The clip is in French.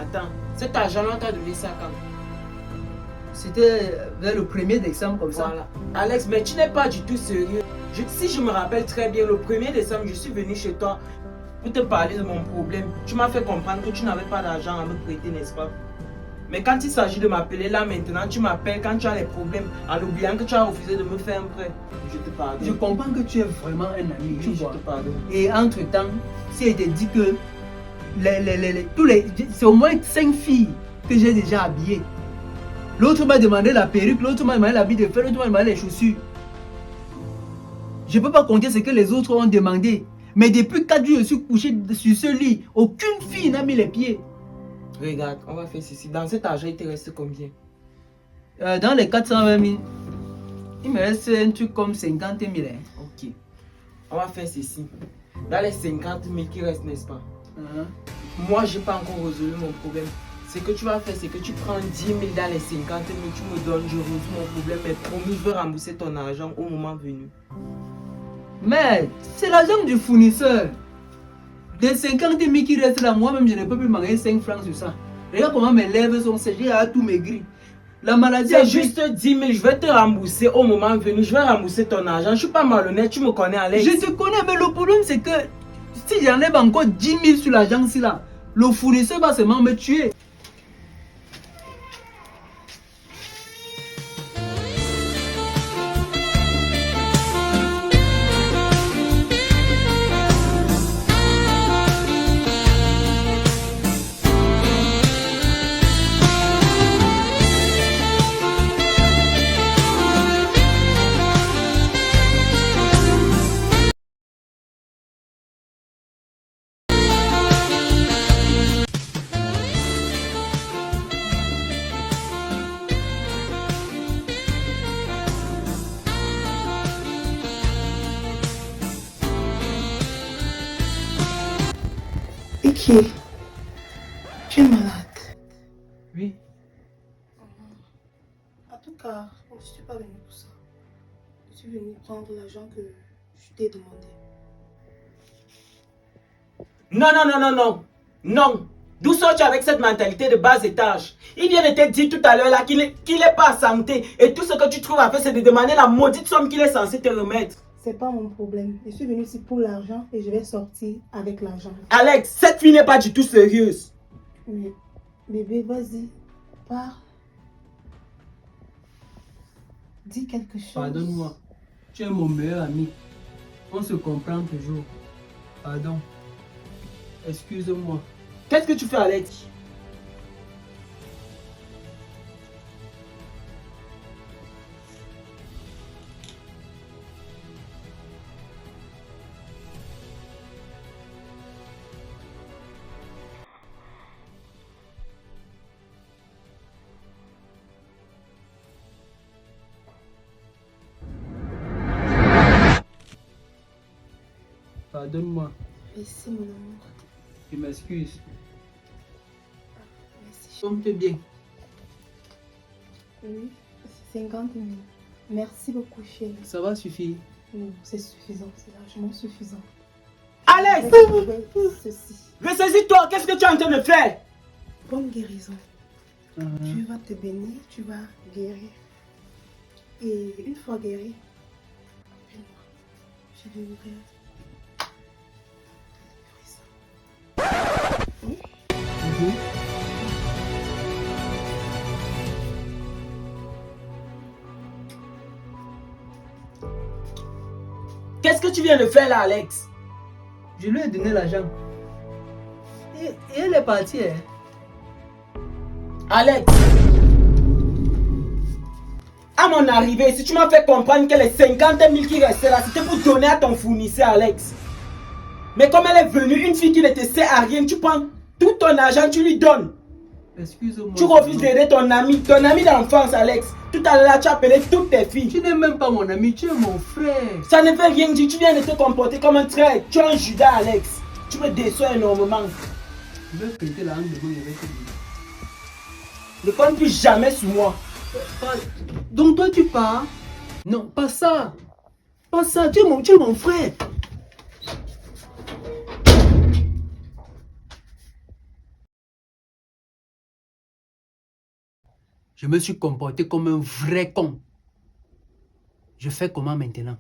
attends. Cet argent-là, t'as donné ça quand? C'était vers le 1er décembre comme ça. Voilà. Alex, mais tu n'es pas du tout sérieux. Si je me rappelle très bien, le 1er décembre, je suis venu chez toi pour te parler de mon problème. Tu m'as fait comprendre que tu n'avais pas d'argent à me prêter, n'est-ce pas? Mais quand il s'agit de m'appeler là maintenant, tu m'appelles quand tu as les problèmes, en oubliant que tu as refusé de me faire un prêt. Je te pardonne. Je comprends que tu es vraiment un ami, tu Oui, je vois. te pardonne. Et entre-temps, si elle te dit que c'est au moins 5 filles que j'ai déjà habillées. L'autre m'a demandé la perruque, l'autre m'a demandé l'habit de fer, l'autre m'a demandé les chaussures. Je ne peux pas compter ce que les autres ont demandé. Mais depuis 4 jours, je suis couché sur ce lit. Aucune fille n'a mis les pieds. Regarde, on va faire ceci. Dans cet argent, il te reste combien? Dans les 420 000, il me reste un truc comme 50 000. Ok. On va faire ceci. Dans les 50 000 qui restent, n'est-ce pas? Moi, je n'ai pas encore résolu mon problème. Ce que tu vas faire, c'est que tu prends 10 000 dans les 50 000, tu me donnes, je résous mon problème. Mais promis, je vais rembourser ton argent au moment venu. Mais c'est l'argent du fournisseur. Des 50 000 qui restent là, moi-même, je ne peux plus manger 5 francs sur ça. Regarde comment mes lèvres sont sèches, j'ai tout maigri. La maladie C'est juste 10 000, je vais te rembourser au moment venu. Je vais rembourser ton argent. Je ne suis pas malhonnête, tu me connais, Alex. Je te connais, mais le problème, c'est que si j'enlève encore 10 000 sur l'argent, là, le fournisseur va seulement me tuer. Ok, tu es malade. Oui. En tout cas, je ne suis pas venue pour ça. Je suis venue prendre l'argent que je t'ai demandé. Non, non, non, non, non. Non. D'où sors-tu avec cette mentalité de bas étage? Il vient de te dire tout à l'heure là qu'il n'est pas en santé. Et tout ce que tu trouves à faire, c'est de demander la maudite somme qu'il est censé te remettre. C'est pas mon problème. Je suis venue ici pour l'argent et je vais sortir avec l'argent. Alex, cette fille n'est pas du tout sérieuse. Mais bébé, vas-y, pars. Dis quelque chose. Pardonne-moi. Tu es mon meilleur ami. On se comprend toujours. Pardon. Excuse-moi. Qu'est-ce que tu fais, Alex? Pardonne-moi. Merci, mon amour. Je m'excuse. Merci. Tombe bien. Oui, 50 000. Merci beaucoup, chérie. Ça va suffire. Non, c'est suffisant. C'est largement suffisant. Alex! Ceci. Ressaisis-toi, qu'est-ce que tu es en train de faire? Bonne guérison. Tu vas te bénir, tu vas guérir. Et une fois guéri, appelle-moi. Je vais ouvrir. Qu'est-ce que tu viens de faire là, Alex? Je lui ai donné l'argent. Et elle est partie. Hein. Alex! À mon arrivée, si tu m'as fait comprendre que les 50 000 qui restaient là, c'était pour donner à ton fournisseur, Alex. Mais comme elle est venue, une fille qui ne te sert à rien, tu prends tout ton argent, tu lui donnes. Excuse-moi. Tu refuses d'aider ton ami d'enfance, Alex. Tout à l'heure, tu as appelé toutes tes filles. Tu n'es même pas mon ami, tu es mon frère. Ça ne veut rien dire, tu viens de te comporter comme un traître. Tu es un Judas, Alex. Tu me déçois énormément. Je vais prêter la langue de moi, je vais te dire. Ne compte plus jamais sur moi. Donc toi tu pars? Non, pas ça. Pas ça, tu es mon frère. Je me suis comporté comme un vrai con. Je fais comment maintenant?